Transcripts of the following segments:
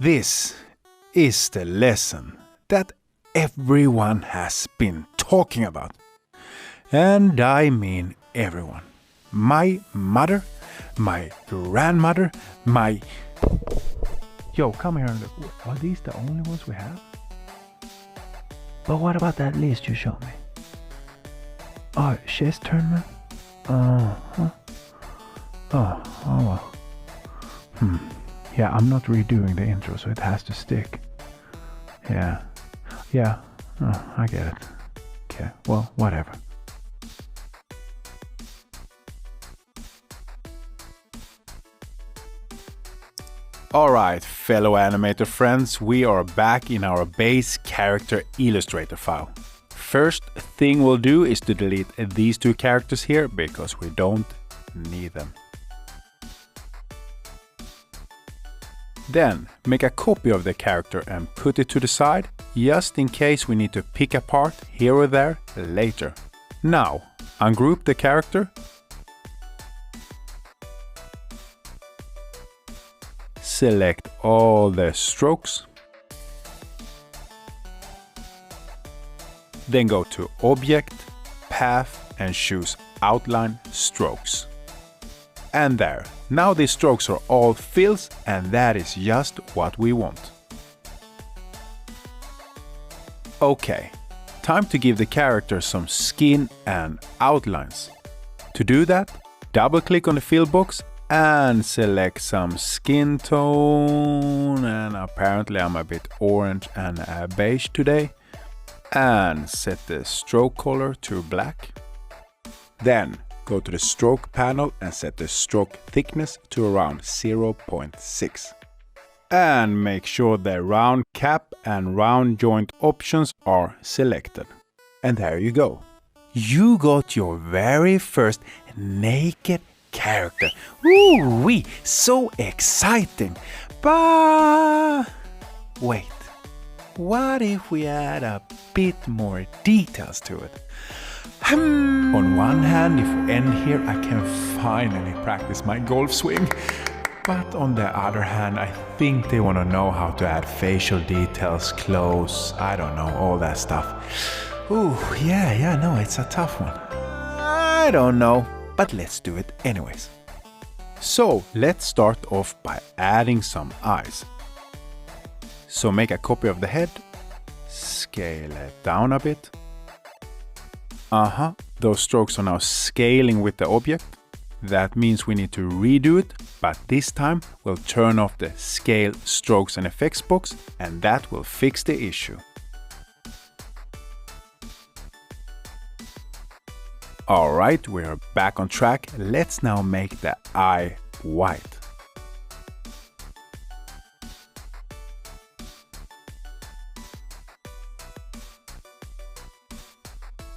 This is the lesson that everyone has been talking about. And I mean everyone. My mother, my grandmother, my... Yo, come here and look. Are these the only ones we have? But what about that list you showed me? Oh, chess tournament? Oh well. Yeah, I'm not redoing the intro, so it has to stick. Yeah. Oh, I get it. Okay, well, whatever. Alright, fellow animator friends, we are back in our base character Illustrator file. First thing we'll do is to delete these two characters here because we don't need them. Then make a copy of the character and put it to the side, just in case we need to pick apart here or there later. Now, ungroup the character. Select all the strokes. Then go to Object, Path and choose Outline Strokes. And there. Now these strokes are all fills and that is just what we want. Okay, time to give the character some skin and outlines. To do that, double click on the fill box and select some skin tone, and apparently I'm a bit orange and beige today, and set the stroke color to black. Then go to the stroke panel and set the stroke thickness to around 0.6. And make sure the round cap and round joint options are selected. And there you go. You got your very first naked character. Ooh-wee, so exciting. But wait, what if we add a bit more details to it? On one hand, if we end here, I can finally practice my golf swing. But on the other hand, I think they want to know how to add facial details, clothes, I don't know, all that stuff. Ooh, yeah, no, it's a tough one. I don't know, but let's do it anyways. So let's start off by adding some eyes. So make a copy of the head, scale it down a bit. Those strokes are now scaling with the object. That means we need to redo it, but this time we'll turn off the Scale, Strokes and Effects box, and that will fix the issue. Alright, we are back on track. Let's now make the eye white.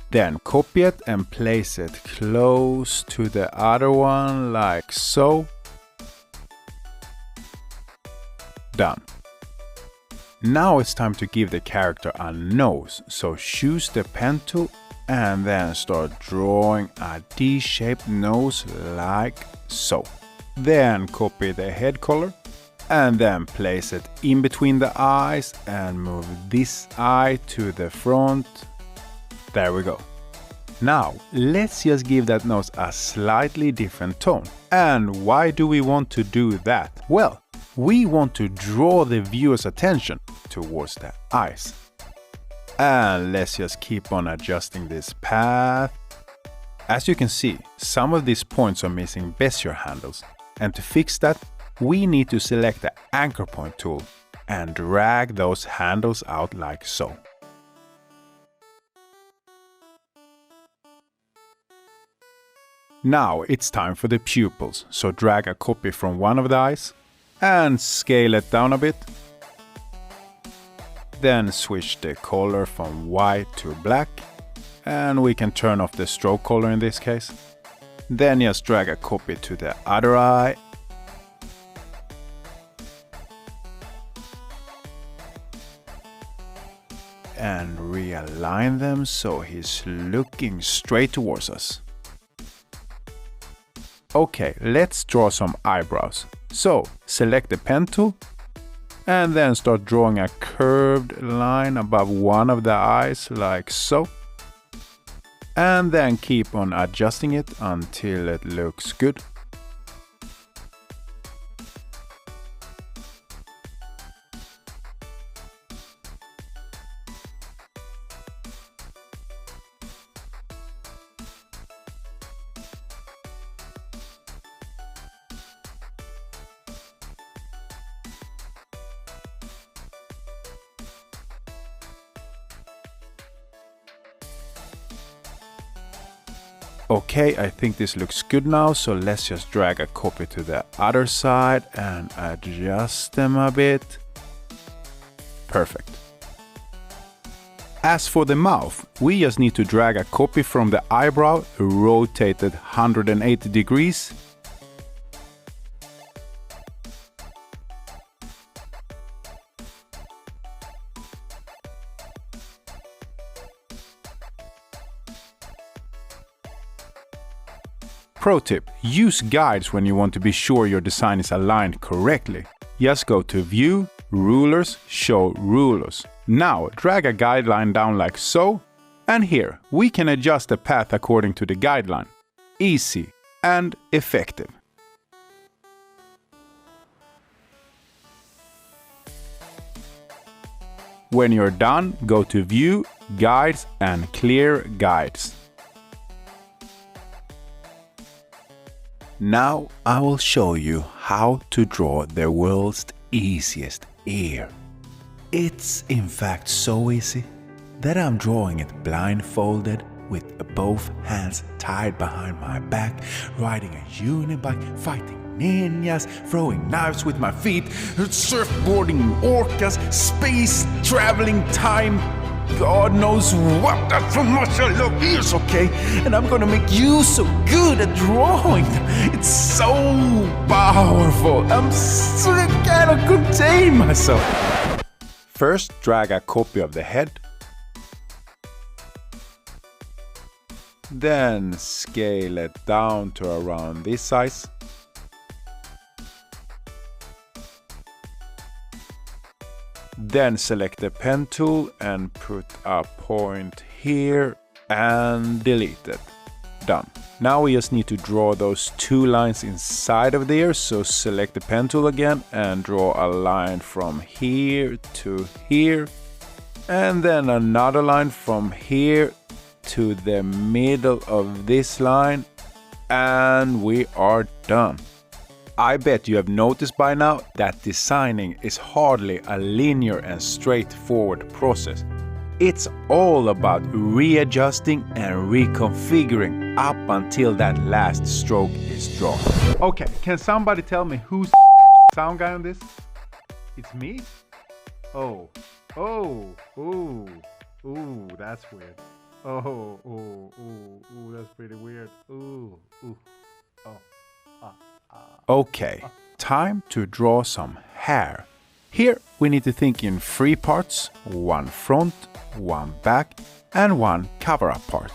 Then copy it and place it close to the other one like so. Done. Now it's time to give the character a nose, so choose the pen tool and then start drawing a D-shaped nose like so. Then copy the head color and then place it in between the eyes and move this eye to the front. There we go. Now, let's just give that nose a slightly different tone. And why do we want to do that? Well, we want to draw the viewer's attention towards the eyes. And let's just keep on adjusting this path. As you can see, some of these points are missing Bezier handles. And to fix that, we need to select the anchor point tool and drag those handles out like so. Now it's time for the pupils, so drag a copy from one of the eyes and scale it down a bit. Then switch the color from white to black, and we can turn off the stroke color in this case. Then just drag a copy to the other eye. And realign them so he's looking straight towards us. Okay, let's draw some eyebrows. So, select the pen tool and then start drawing a curved line above one of the eyes like so. And then keep on adjusting it until it looks good. Okay, I think this looks good now, so let's just drag a copy to the other side and adjust them a bit. Perfect. As for the mouth, we just need to drag a copy from the eyebrow, rotated 180 degrees. Pro tip, use guides when you want to be sure your design is aligned correctly. Just go to View, Rulers, Show Rulers. Now drag a guideline down like so, and here we can adjust the path according to the guideline. Easy and effective. When you're done, go to View, Guides and Clear Guides. Now I will show you how to draw the world's easiest ear. It's in fact so easy that I'm drawing it blindfolded with both hands tied behind my back, riding a unibike, fighting ninjas, throwing knives with my feet, surfboarding orcas, space traveling time. God knows what, that's how much I love ears, okay? And I'm gonna make you so good at drawing them. It's so powerful. I cannot contain myself. First, drag a copy of the head. Then scale it down to around this size. Then select the pen tool and put a point here and delete it. Done. Now we just need to draw those two lines inside of there, so select the pen tool again and draw a line from here to here, and then another line from here to the middle of this line, and we are done. I bet you have noticed by now that designing is hardly a linear and straightforward process. It's all about readjusting and reconfiguring up until that last stroke is drawn. Okay, can somebody tell me who's the sound guy on this? It's me? Oh, ooh, that's weird. That's pretty weird. Okay, time to draw some hair. Here we need to think in 3 parts, 1 front, 1 back and 1 cover-up part.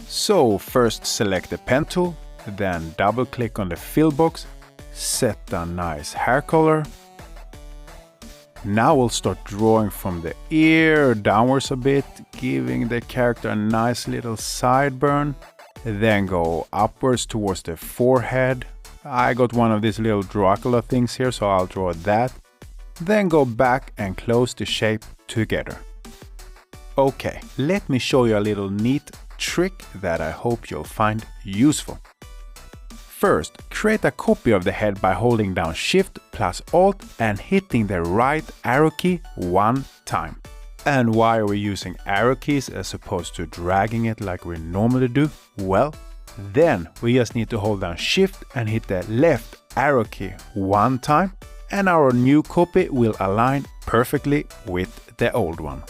So first select the pen tool, then double click on the fill box, set a nice hair color. Now we'll start drawing from the ear downwards a bit, giving the character a nice little sideburn. Then go upwards towards the forehead. I got one of these little Dracula things here, so I'll draw that. Then go back and close the shape together. Okay, let me show you a little neat trick that I hope you'll find useful. First, create a copy of the head by holding down Shift plus Alt and hitting the right arrow key 1 time. And why are we using arrow keys as opposed to dragging it like we normally do? Well, then we just need to hold down Shift and hit the left arrow key 1 time, and our new copy will align perfectly with the old one.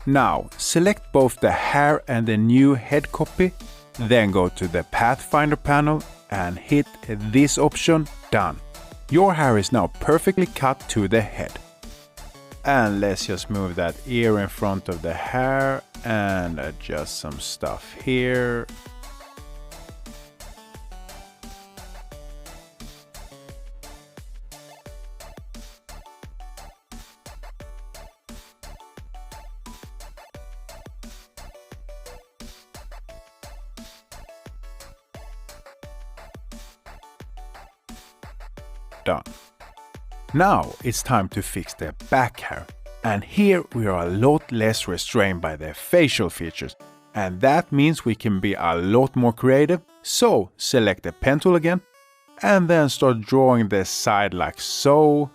Now select both the hair and the new head copy, then go to the Pathfinder panel and hit this option. Done. Your hair is now perfectly cut to the head. And let's just move that ear in front of the hair and adjust some stuff here. Now it's time to fix the back hair. And here we are a lot less restrained by the facial features. And that means we can be a lot more creative. So select the pen tool again and then start drawing the side like so.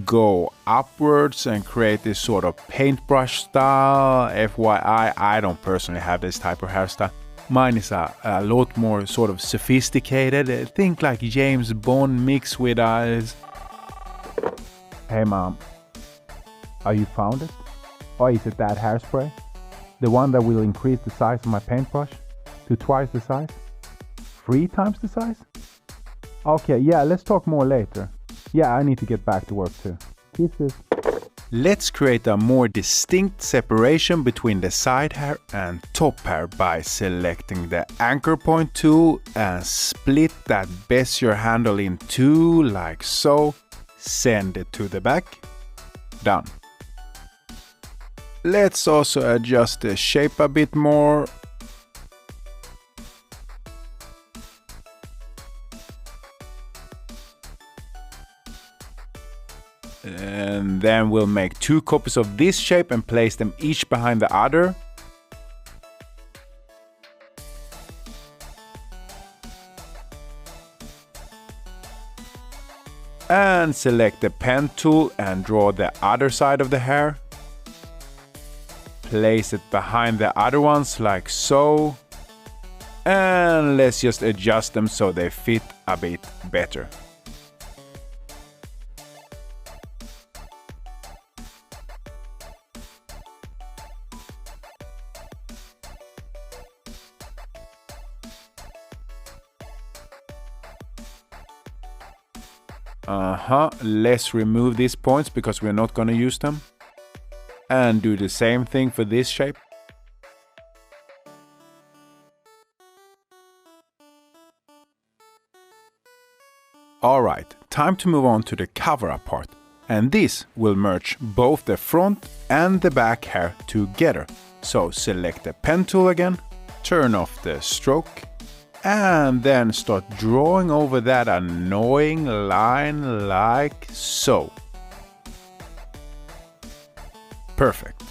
Go upwards and create this sort of paintbrush style. FYI, I don't personally have this type of hairstyle. Mine is a lot more sort of sophisticated. Think like James Bond mixed with eyes. Hey mom, are you found it? Or is it that hairspray? The one that will increase the size of my paintbrush to twice the size? 3 times the size? Okay, yeah, let's talk more later. Yeah, I need to get back to work too. Kisses. Let's create a more distinct separation between the side hair and top hair by selecting the anchor point tool and split that bezier handle in 2 like so. Send it to the back. Done. Let's also adjust the shape a bit more. And then we'll make 2 copies of this shape and place them each behind the other. And select the pen tool and draw the other side of the hair. Place it behind the other ones like so. And let's just adjust them so they fit a bit better. Let's remove these points because we're not going to use them. And do the same thing for this shape. Alright, time to move on to the cover-up part. And this will merge both the front and the back hair together. So select the pen tool again, turn off the stroke, and then start drawing over that annoying line like so. Perfect.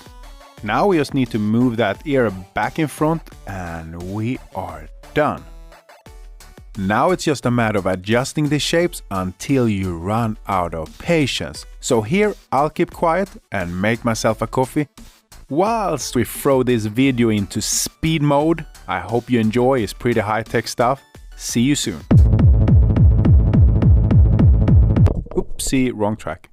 Now we just need to move that ear back in front and we are done. Now it's just a matter of adjusting the shapes until you run out of patience. So here I'll keep quiet and make myself a coffee whilst we throw this video into speed mode. I hope you enjoy, it's pretty high-tech stuff. See you soon. Oopsie, wrong track.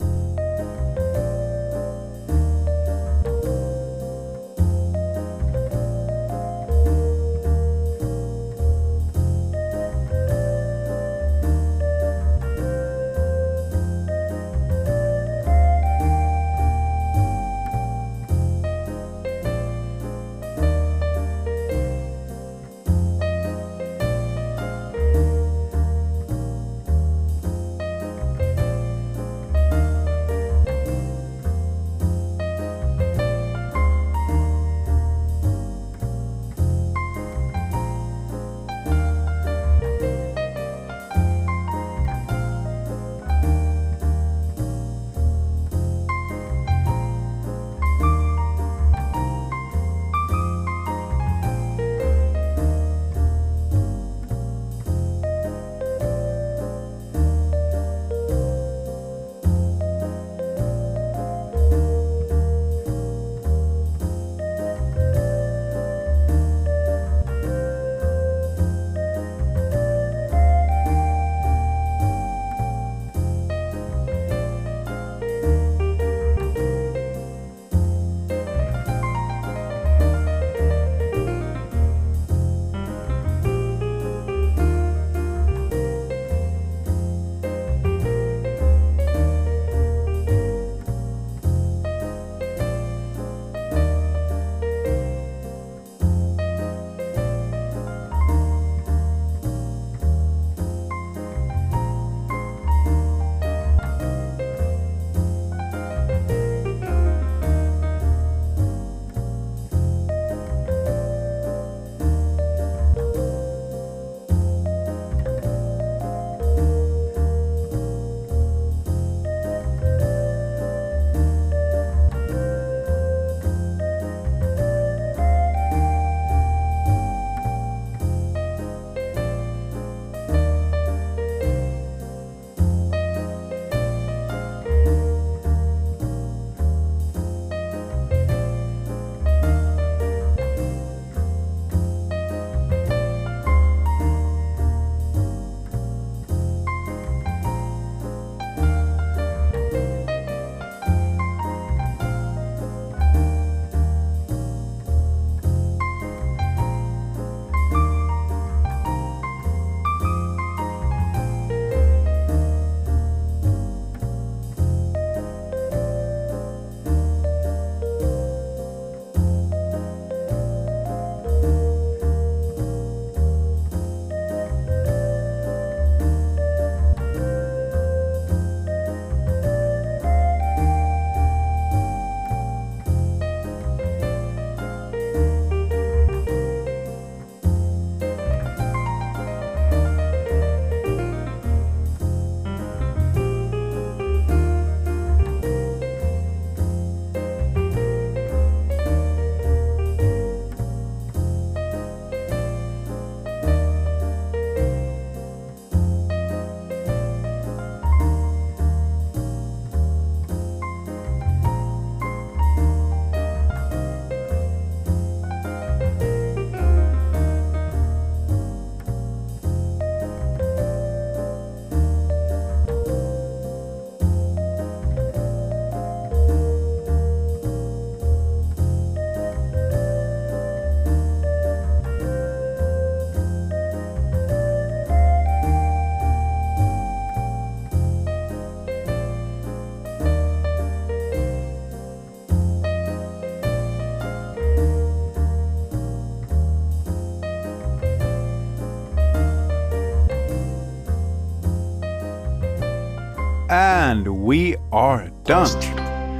And we are done.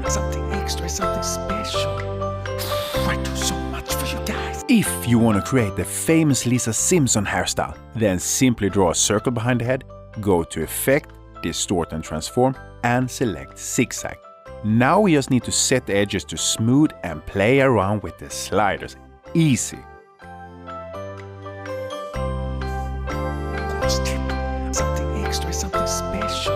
Something extra, something special. I do so much for you guys. If you want to create the famous Lisa Simpson hairstyle, then simply draw a circle behind the head, go to Effect, Distort and Transform, and select Zigzag. Now we just need to set the edges to smooth and play around with the sliders. Easy. Something extra, something special.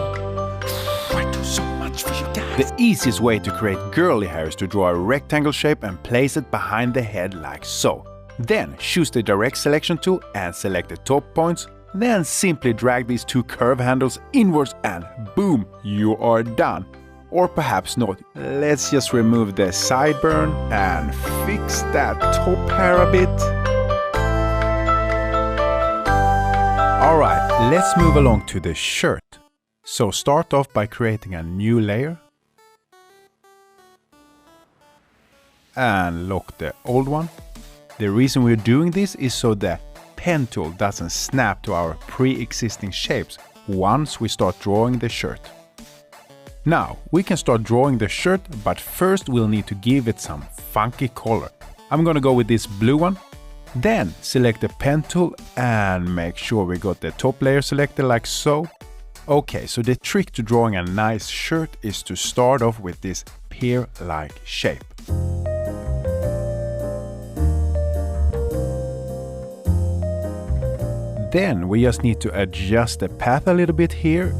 I do so much for you guys. The easiest way to create girly hair is to draw a rectangle shape and place it behind the head like so. Then choose the direct selection tool and select the top points. Then simply drag these two curve handles inwards and boom, you are done. Or perhaps not. Let's just remove the sideburn and fix that top hair a bit. Alright, let's move along to the shirt. So start off by creating a new layer. And lock the old one. The reason we're doing this is so the pen tool doesn't snap to our pre-existing shapes once we start drawing the shirt. Now, we can start drawing the shirt, but first we'll need to give it some funky color. I'm gonna go with this blue one. Then select the pen tool and make sure we got the top layer selected like so. Okay, so the trick to drawing a nice shirt is to start off with this pear-like shape. Then we just need to adjust the path a little bit here.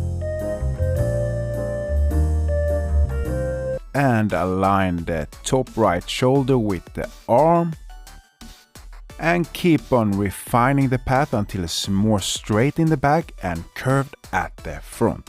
And align the top right shoulder with the arm. And keep on refining the path until it's more straight in the back and curved at the front.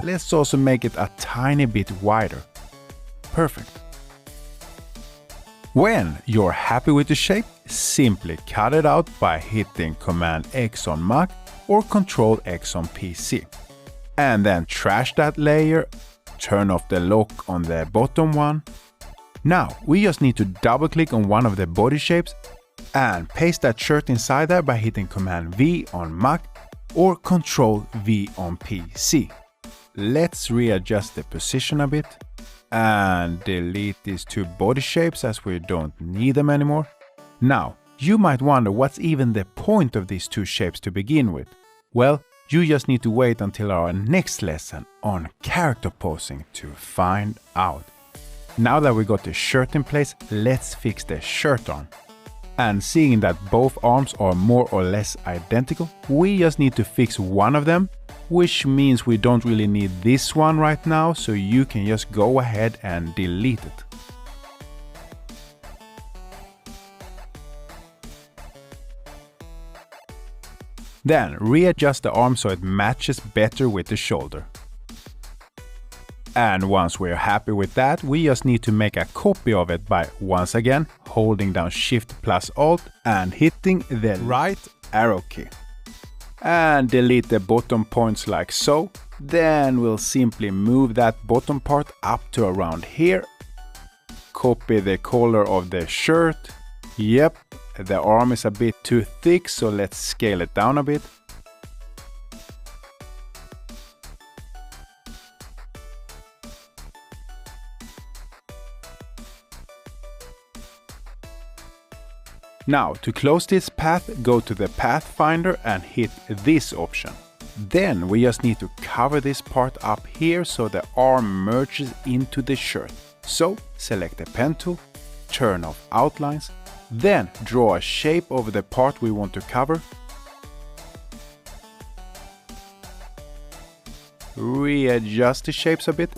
Let's also make it a tiny bit wider. Perfect. When you're happy with the shape, simply cut it out by hitting Command X on Mac or Control X on PC. And then trash that layer, turn off the lock on the bottom one. Now we just need to double click on one of the body shapes and paste that shirt inside there by hitting Command V on Mac or Control V on PC. Let's readjust the position a bit and delete these two body shapes as we don't need them anymore. Now, you might wonder what's even the point of these two shapes to begin with. Well, you just need to wait until our next lesson on character posing to find out. Now that we got the shirt in place, let's fix the shirt arm. And seeing that both arms are more or less identical, we just need to fix one of them, which means we don't really need this one right now, so you can just go ahead and delete it. Then readjust the arm so it matches better with the shoulder. And once we're happy with that, we just need to make a copy of it by once again holding down Shift plus Alt and hitting the right arrow key. And delete the bottom points like so. Then we'll simply move that bottom part up to around here. Copy the color of the shirt. Yep, the arm is a bit too thick, so let's scale it down a bit. Now, to close this path, go to the Pathfinder and hit this option. Then we just need to cover this part up here so the arm merges into the shirt. So, select the pen tool, turn off outlines, then draw a shape over the part we want to cover. Readjust the shapes a bit.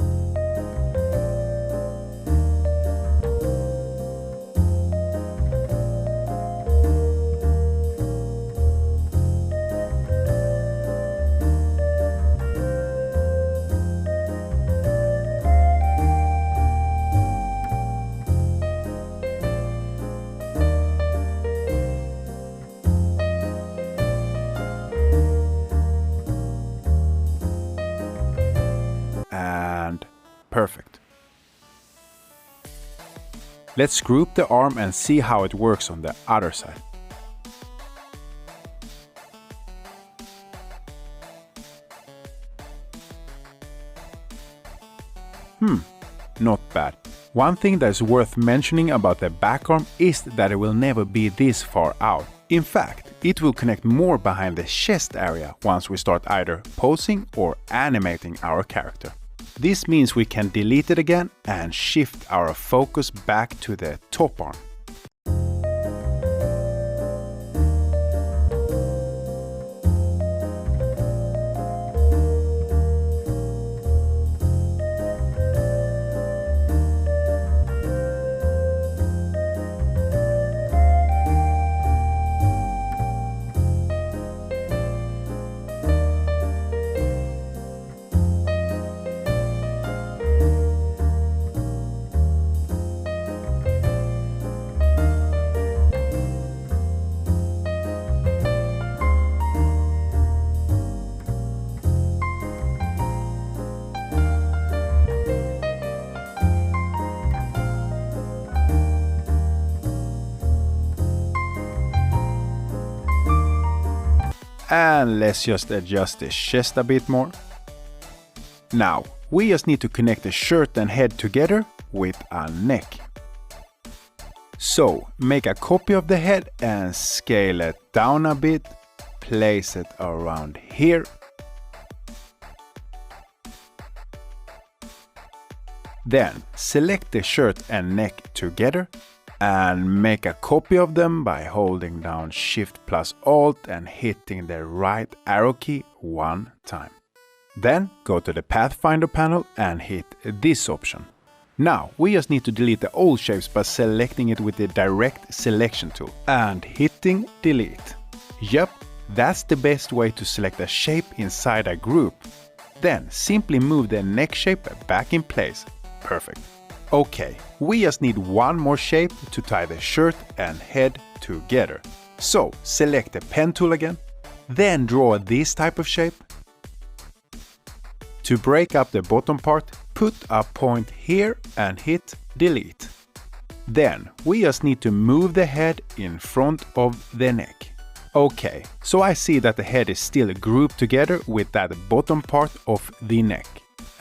Perfect. Let's group the arm and see how it works on the other side. Not bad. One thing that is worth mentioning about the back arm is that it will never be this far out. In fact, it will connect more behind the chest area once we start either posing or animating our character. This means we can delete it again and shift our focus back to the top arm. And let's just adjust the chest a bit more. Now, we just need to connect the shirt and head together with a neck. So, make a copy of the head and scale it down a bit. Place it around here. Then, select the shirt and neck together and make a copy of them by holding down Shift plus Alt and hitting the right arrow key one time. Then go to the Pathfinder panel and hit this option. Now we just need to delete the old shapes by selecting it with the Direct Selection tool and hitting Delete. Yep, that's the best way to select a shape inside a group. Then simply move the neck shape back in place. Perfect. Okay, we just need one more shape to tie the shirt and head together. So select the pen tool again, then draw this type of shape. To break up the bottom part, put a point here and hit Delete. Then we just need to move the head in front of the neck. Okay, so I see that the head is still grouped together with that bottom part of the neck.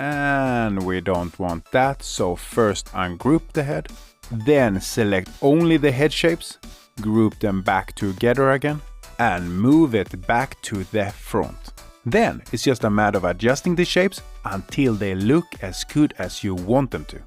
And we don't want that, so first ungroup the head, then select only the head shapes, group them back together again, and move it back to the front. Then it's just a matter of adjusting the shapes until they look as good as you want them to.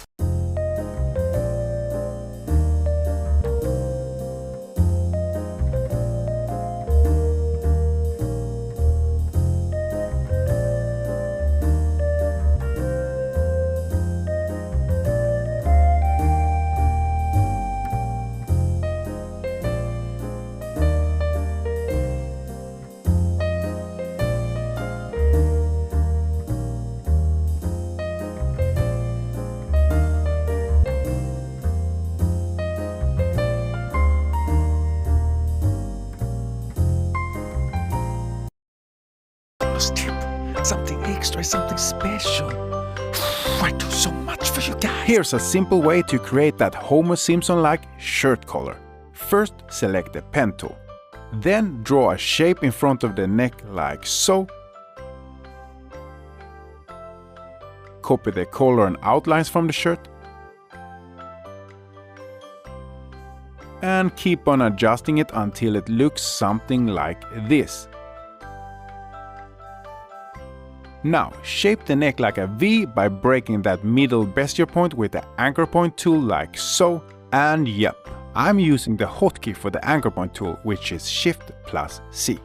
Tip, something extra, something special. I do so much for you guys. Here's a simple way to create that Homer Simpson-like shirt collar. First, select the pen tool. Then draw a shape in front of the neck like so. Copy the collar and outlines from the shirt. And keep on adjusting it until it looks something like this. Now, shape the neck like a V by breaking that middle bestial point with the anchor point tool like so. And yep, I'm using the hotkey for the anchor point tool, which is Shift plus C.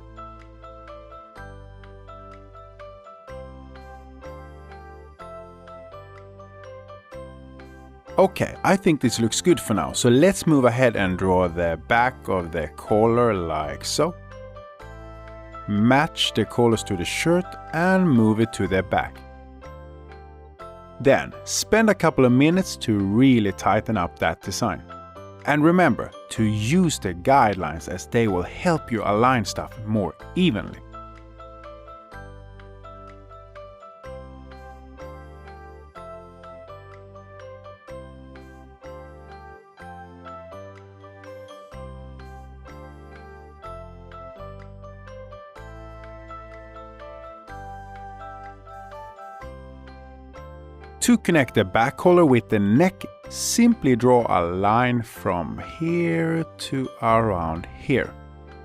Okay, I think this looks good for now, so let's move ahead and draw the back of the collar like so. Match the collars to the shirt and move it to the back. Then spend a couple of minutes to really tighten up that design. And remember to use the guidelines as they will help you align stuff more evenly. To connect the back collar with the neck, simply draw a line from here to around here.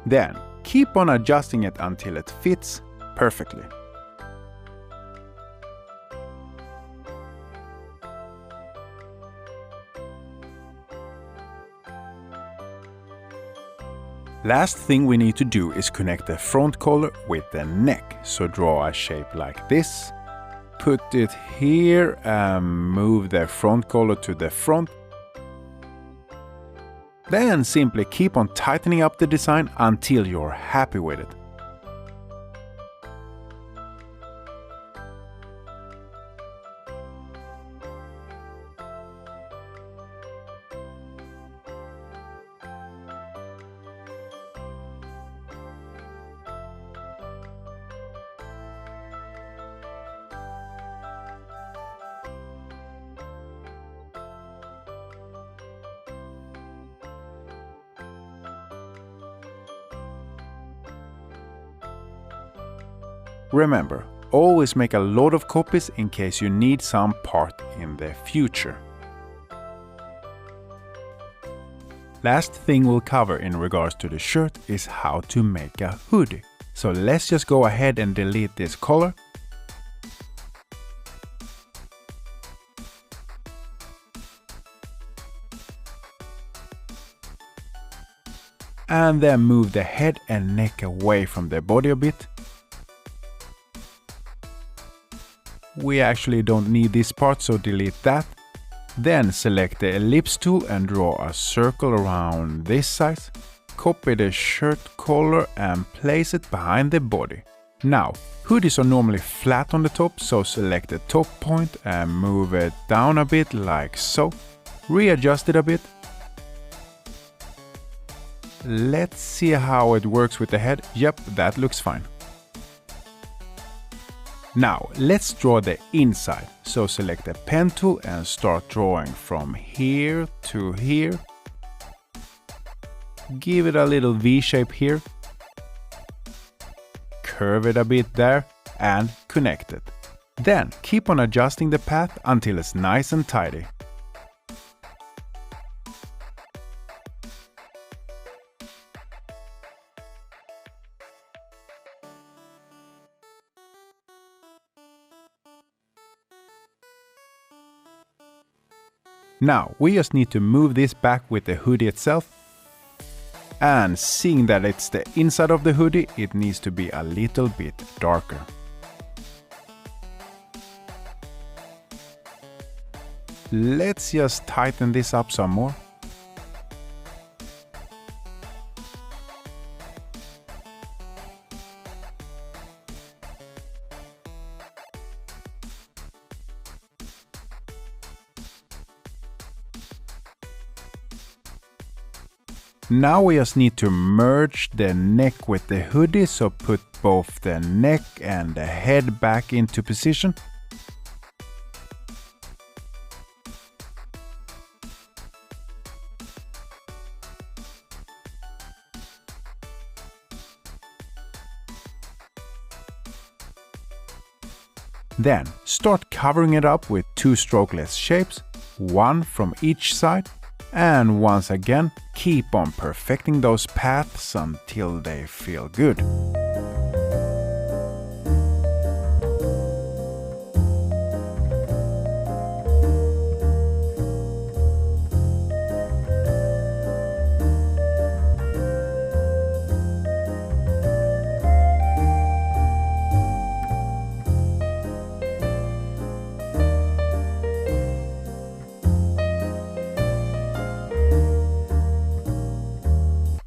Then keep on adjusting it until it fits perfectly. Last thing we need to do is connect the front collar with the neck. So draw a shape like this. Put it here and move the front collar to the front. Then simply keep on tightening up the design until you're happy with it. Remember, always make a lot of copies in case you need some part in the future. Last thing we'll cover in regards to the shirt is how to make a hoodie. So let's just go ahead and delete this collar. And then move the head and neck away from the body a bit. We actually don't need this part, so delete that. Then select the ellipse tool and draw a circle around this size. Copy the shirt collar and place it behind the body. Now, hoodies are normally flat on the top, so select the top point and move it down a bit like so. Readjust it a bit. Let's see how it works with the head. Yep, that looks fine. Now, let's draw the inside. So select the pen tool and start drawing from here to here. Give it a little V shape here. Curve it a bit there and connect it. Then keep on adjusting the path until it's nice and tidy. Now, we just need to move this back with the hoodie itself. And seeing that it's the inside of the hoodie, it needs to be a little bit darker. Let's just tighten this up some more. Now we just need to merge the neck with the hoodie, so put both the neck and the head back into position. Then start covering it up with two strokeless shapes, one from each side. And once again, keep on perfecting those paths until they feel good.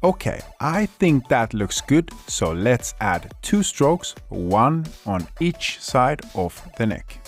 Okay, I think that looks good, so let's add two strokes, one on each side of the neck.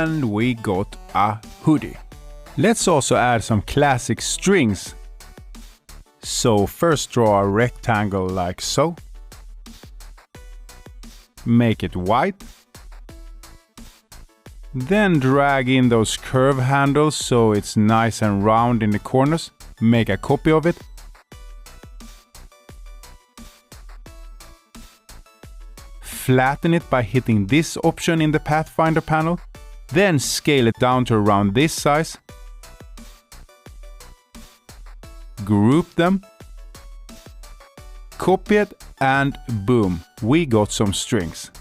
And we got a hoodie. Let's also add some classic strings. So first draw a rectangle like so. Make it white. Then drag in those curve handles so it's nice and round in the corners. Make a copy of it. Flatten it by hitting this option in the Pathfinder panel. Then scale it down to around this size. Group them. Copy it and boom, we got some strings.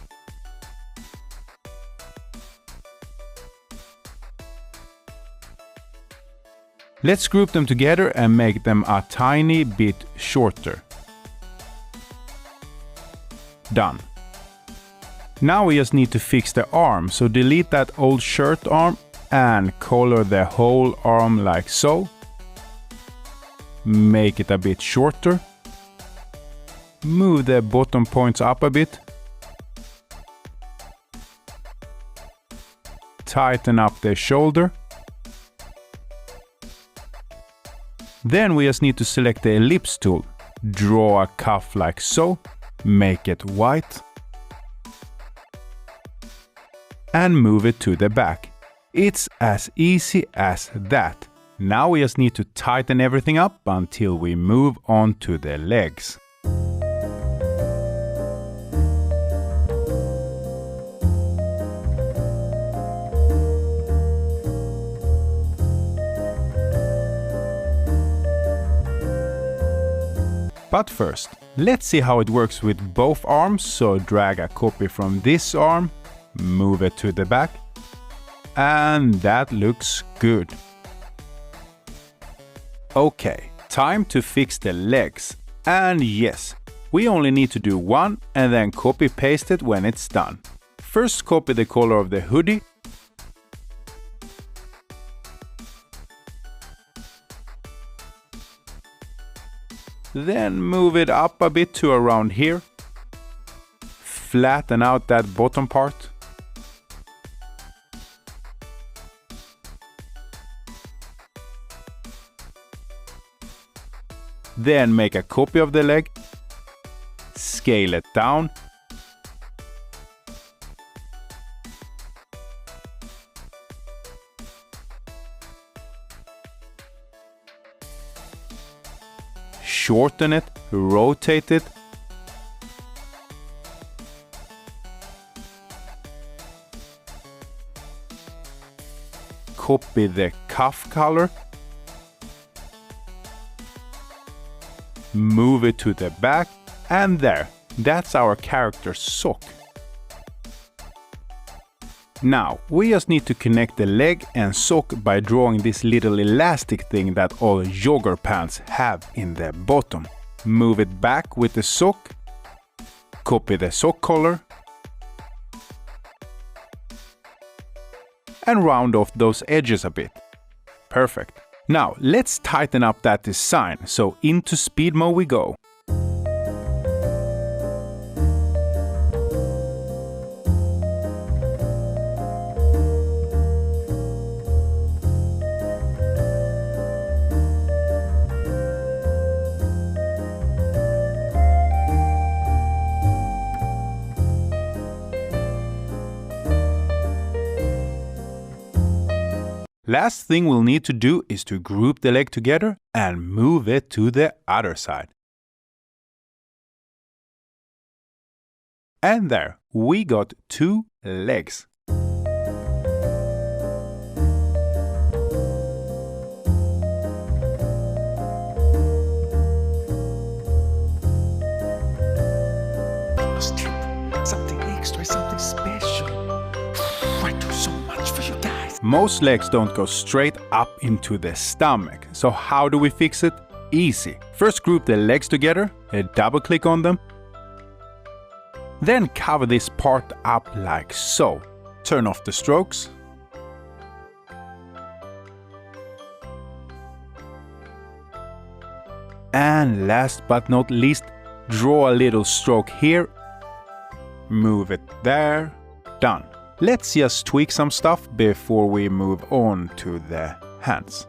Let's group them together and make them a tiny bit shorter. Done. Now we just need to fix the arm, so delete that old shirt arm and color the whole arm like so. Make it a bit shorter. Move the bottom points up a bit. Tighten up the shoulder. Then we just need to select the ellipse tool. Draw a cuff like so. Make it white. And move it to the back. It's as easy as that. Now we just need to tighten everything up until we move on to the legs. But first, let's see how it works with both arms, so drag a copy from this arm, move it to the back, and that looks good. Okay, time to fix the legs. And yes, we only need to do one and then copy paste it when it's done. First copy the color of the hoodie. Then move it up a bit to around here. Flatten out that bottom part. Then make a copy of the leg. Scale it down. Shorten it, rotate it. Copy the cuff color. Move it to the back, and there, that's our character's sock. Now, we just need to connect the leg and sock by drawing this little elastic thing that all jogger pants have in the bottom. Move it back with the sock. Copy the sock color. And round off those edges a bit. Perfect. Now, let's tighten up that design, so into speed mode we go. Last thing we'll need to do is to group the leg together and move it to the other side. And there, we got two legs. Something extra, something special. I do so much for you guys. Most legs don't go straight up into the stomach. So how do we fix it? Easy. First group the legs together, double click on them. Then cover this part up like so. Turn off the strokes. And last but not least, draw a little stroke here. Move it there. Done. Let's just tweak some stuff before we move on to the hands.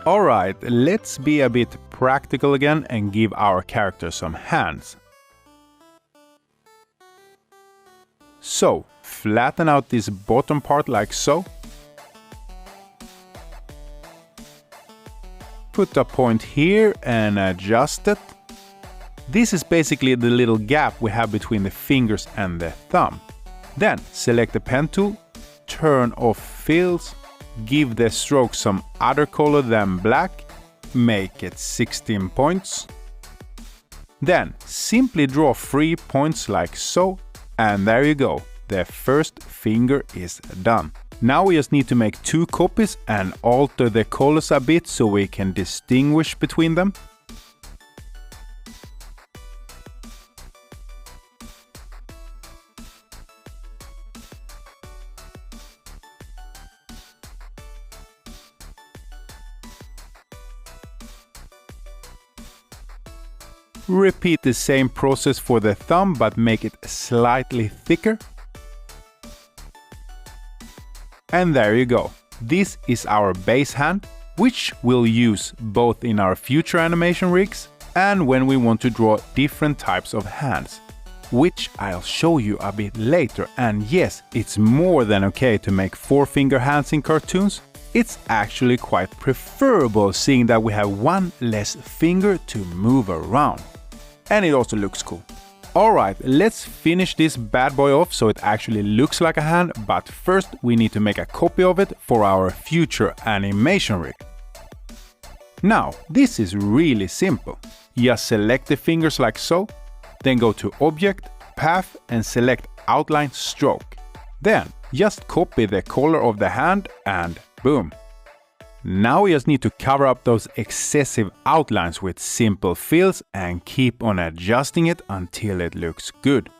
Alright, let's be a bit practical again and give our character some hands. So, flatten out this bottom part like so. Put a point here and adjust it. This is basically the little gap we have between the fingers and the thumb. Then select the pen tool, turn off fills, give the stroke some other color than black, make it 16 points. Then simply draw 3 points like so, and there you go, the first finger is done. Now we just need to make 2 copies and alter the colors a bit so we can distinguish between them. Repeat the same process for the thumb, but make it slightly thicker. And there you go. This is our base hand, which we'll use both in our future animation rigs and when we want to draw different types of hands, which I'll show you a bit later. And yes, it's more than okay to make 4-finger hands in cartoons. It's actually quite preferable, seeing that we have one less finger to move around. And it also looks cool. Alright, let's finish this bad boy off so it actually looks like a hand, but first we need to make a copy of it for our future animation rig. Now, this is really simple. Just select the fingers like so, then go to Object, Path and select Outline Stroke. Then just copy the color of the hand and boom. Now we just need to cover up those excessive outlines with simple fills and keep on adjusting it until it looks good.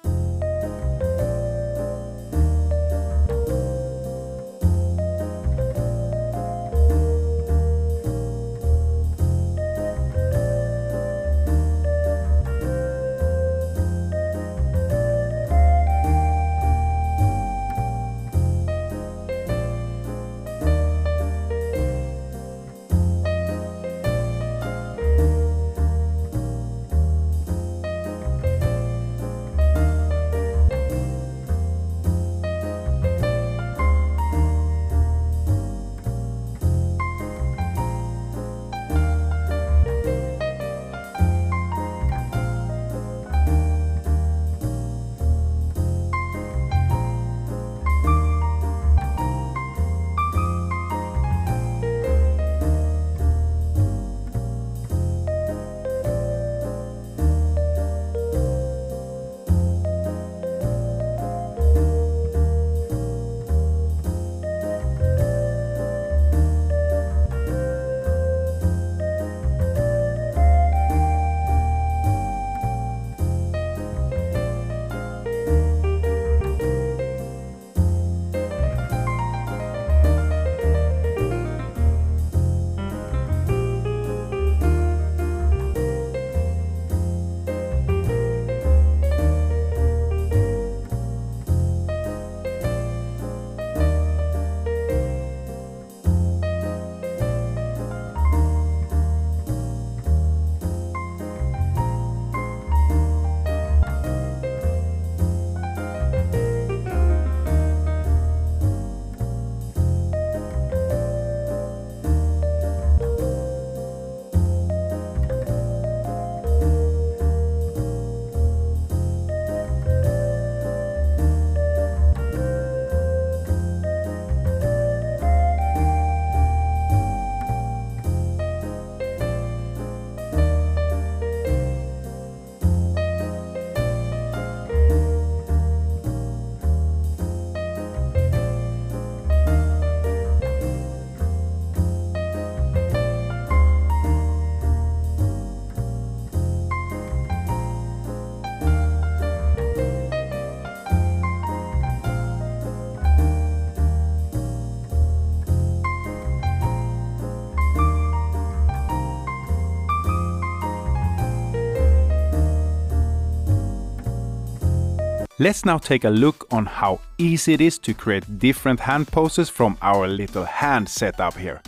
Let's now take a look on how easy it is to create different hand poses from our little hand setup here.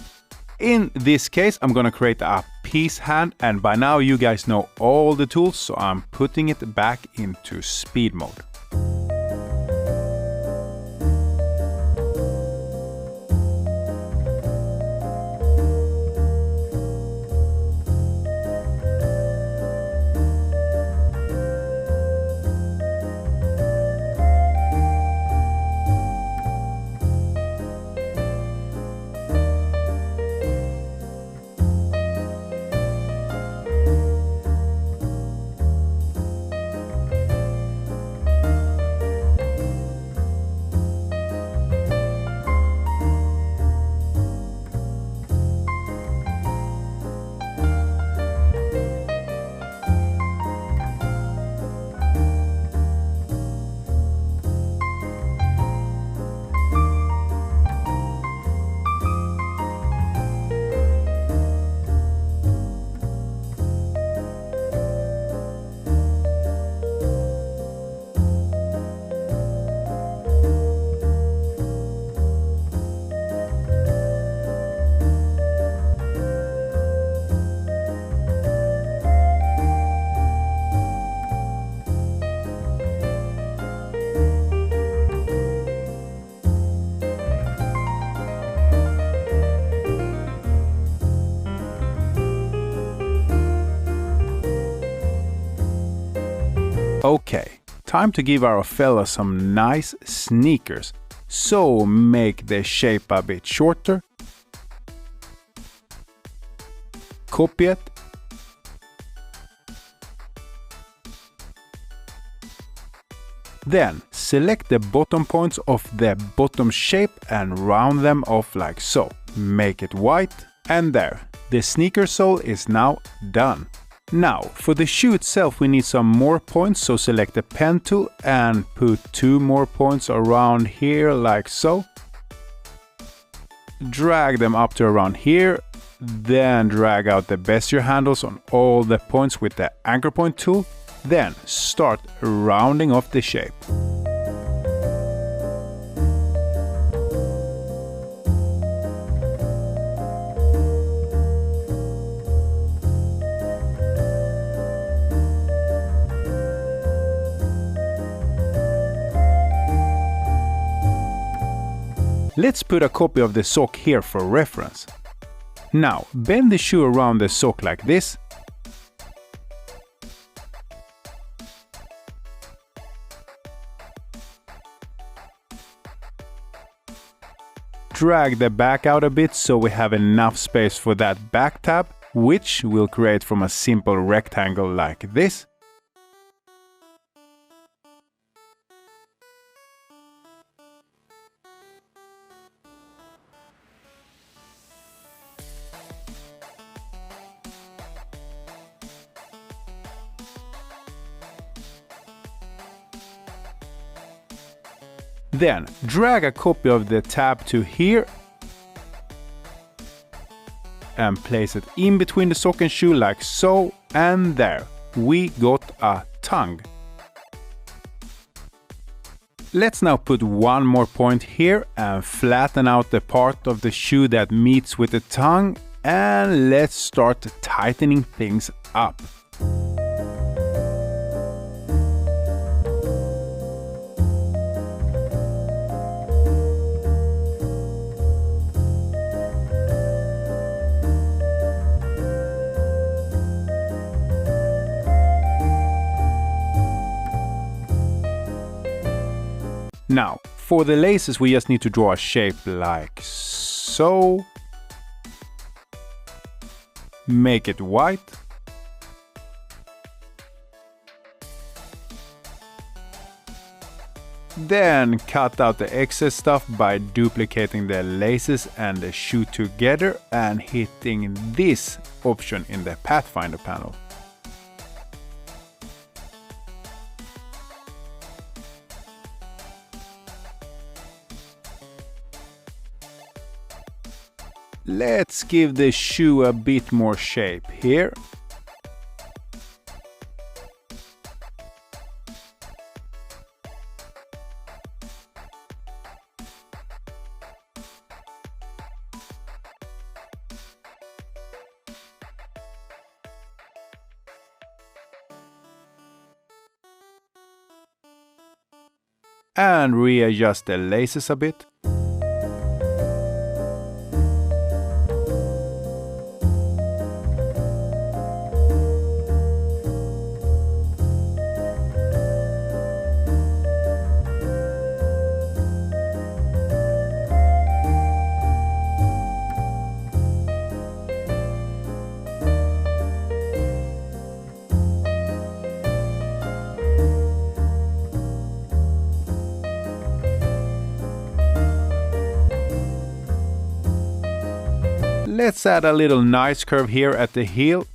In this case, I'm gonna create a peace hand, and by now you guys know all the tools, so I'm putting it back into speed mode. Okay, time to give our fella some nice sneakers. So make the shape a bit shorter. Copy it. Then select the bottom points of the bottom shape and round them off like so. Make it white, and there. The sneaker sole is now done. Now, for the shoe itself we need some more points, so select the pen tool and put 2 more points around here like so. Drag them up to around here, then drag out the bezier handles on all the points with the anchor point tool, then start rounding off the shape. Let's put a copy of the sock here for reference. Now, bend the shoe around the sock like this. Drag the back out a bit so we have enough space for that back tab, which we'll create from a simple rectangle like this. Then drag a copy of the tab to here and place it in between the sock and shoe like so, and there, we got a tongue. Let's now put one more point here and flatten out the part of the shoe that meets with the tongue, and let's start tightening things up. Now, for the laces we just need to draw a shape like so. Make it white. Then cut out the excess stuff by duplicating the laces and the shoe together and hitting this option in the Pathfinder panel. Let's give the shoe a bit more shape here. and readjust the laces a bit. Let's add a little nice curve here at the heel.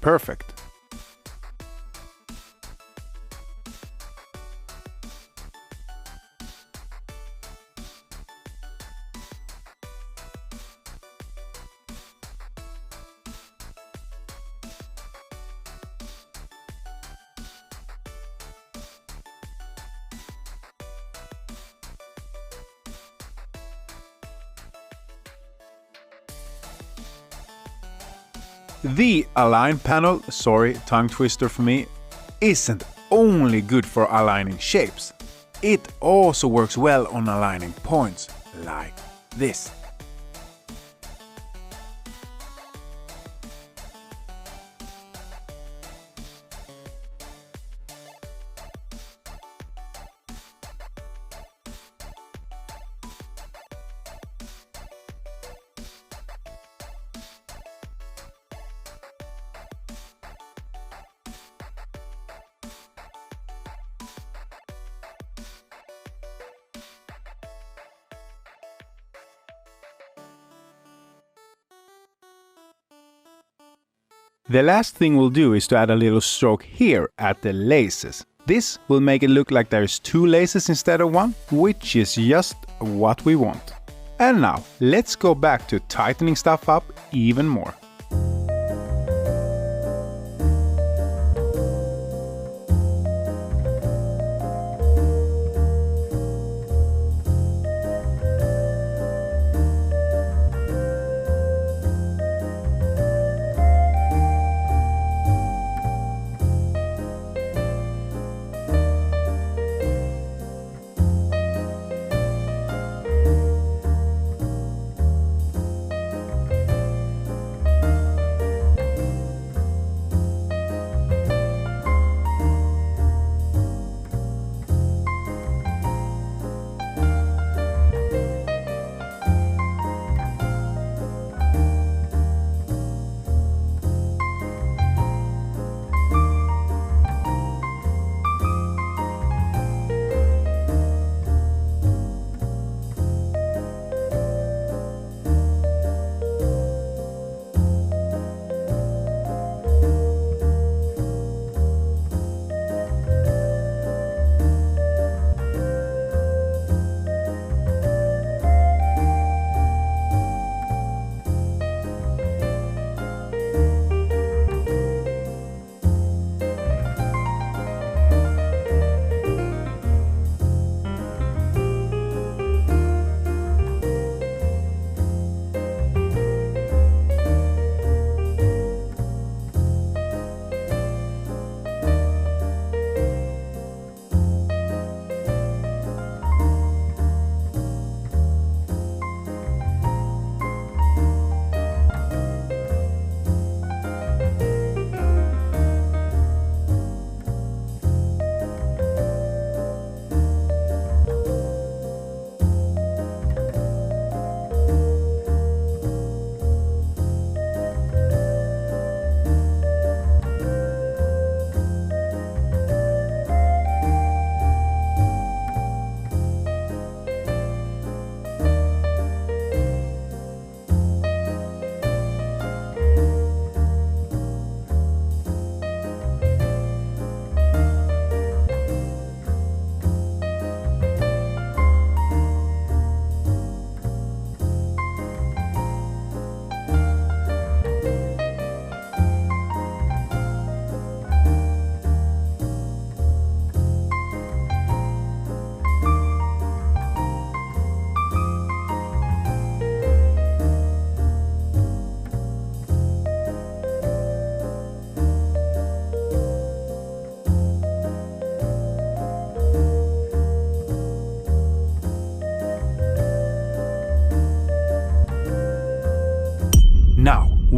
Perfect. The Align panel, sorry, tongue twister for me, isn't only good for aligning shapes. It also works well on aligning points, like this. The last thing we'll do is to add a little stroke here at the laces. This will make it look like there's two laces instead of one, which is just what we want. And now, let's go back to tightening stuff up even more.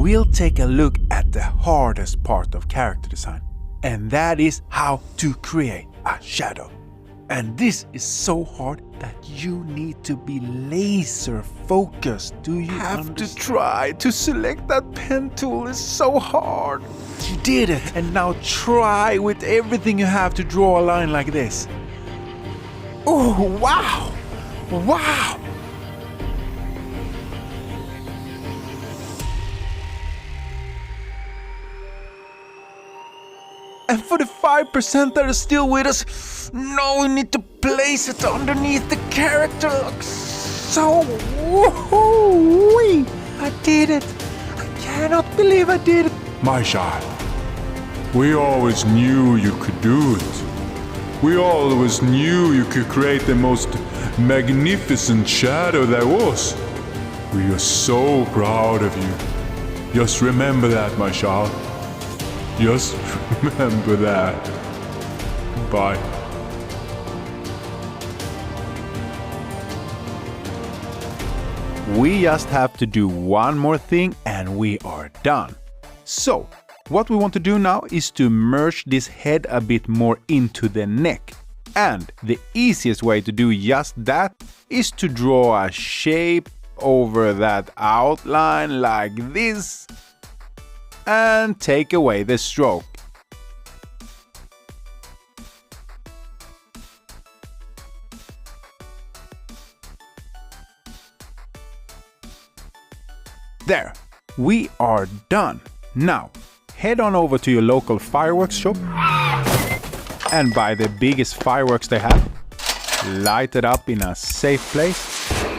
we'll take a look at the hardest part of character design, and that is how to create a shadow. And this is so hard that you need to be laser focused. Do you have to try to select that pen tool? Is so hard. You did it. And now try with everything you have to draw a line like this. Oh, wow! Wow! And for the 5% that are still with us, now we need to place it underneath the character. So, woohoo! I did it! I cannot believe I did it! My child, we always knew you could do it. We always knew you could create the most magnificent shadow there was. We are so proud of you. Just remember that, my child. Just remember that. Bye. We just have to do one more thing and we are done. So, what we want to do now is to merge this head a bit more into the neck. And the easiest way to do just that is to draw a shape over that outline like this and take away the stroke. There, we are done. Now, head on over to your local fireworks shop and buy the biggest fireworks they have. Light it up in a safe place